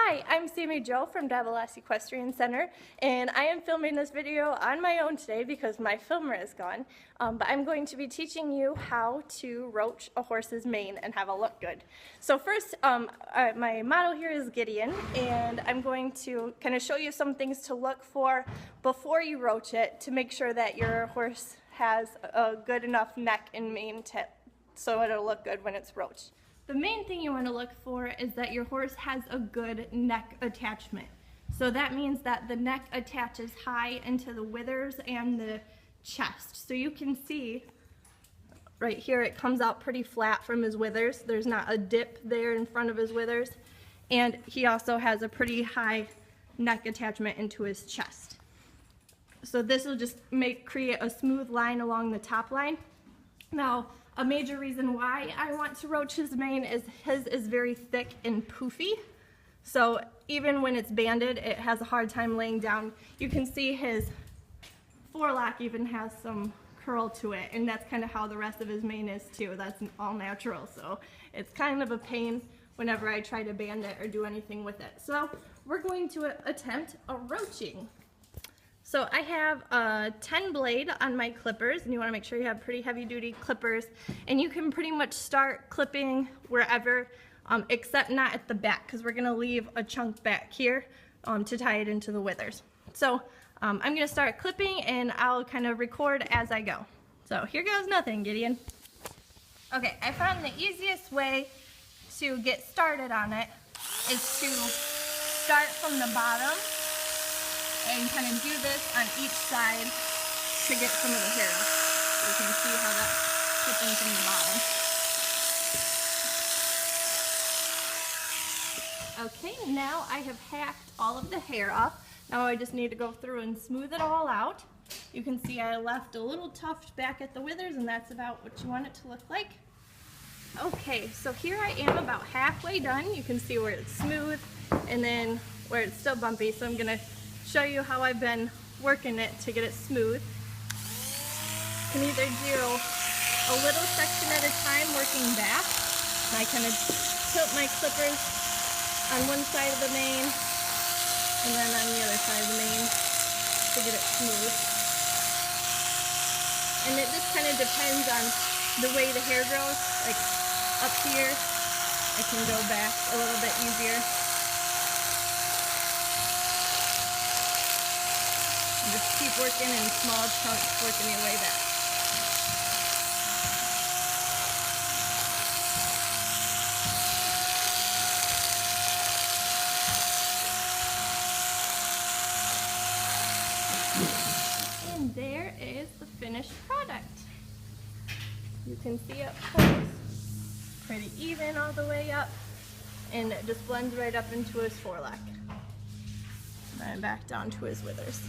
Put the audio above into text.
Hi, I'm Sammy Jo from Davilas Equestrian Center, and I am filming this video on my own today because my filmer is gone. But I'm going to be teaching you how to roach a horse's mane and have it look good. So first, my model here is Gideon, and I'm going to kind of show you some things to look for before you roach it to make sure that your horse has a good enough neck and mane so it'll look good when it's roached. The main thing you want to look for is that your horse has a good neck attachment. So that means that the neck attaches high into the withers and the chest. So you can see right here it comes out pretty flat from his withers. There's not a dip there in front of his withers. And he also has a pretty high neck attachment into his chest. So this will just create a smooth line along the top line. Now, a major reason why I want to roach his mane is his is very thick and poofy. So even when it's banded, it has a hard time laying down. You can see his forelock even has some curl to it, and that's kind of how the rest of his mane is too. That's all natural, so it's kind of a pain whenever I try to band it or do anything with it. So we're going to attempt a roaching. So I have a 10 blade on my clippers, and you want to make sure you have pretty heavy duty clippers, and you can pretty much start clipping wherever except not at the back, because we're going to leave a chunk back here to tie it into the withers. So I'm going to start clipping and I'll kind of record as I go. So here goes nothing, Gideon. Okay, I found the easiest way to get started on it is to start from the bottom and kind of do this on each side to get some of the hair off. You can see how that's clipping from the bottom. Okay, now I have hacked all of the hair off. Now I just need to go through and smooth it all out. You can see I left a little tuft back at the withers, and that's about what you want it to look like. Okay, so here I am about halfway done. You can see where it's smooth and then where it's still bumpy, so I'm going to show you how I've been working it to get it smooth. You can either do a little section at a time working back, and I kind of tilt my clippers on one side of the mane and then on the other side of the mane to get it smooth. And it just kind of depends on the way the hair grows. Like up here, I can go back a little bit easier. Just keep working in small chunks, working your way back. And there is the finished product. You can see it pulls pretty even all the way up, and it just blends right up into his forelock. And back down to his withers.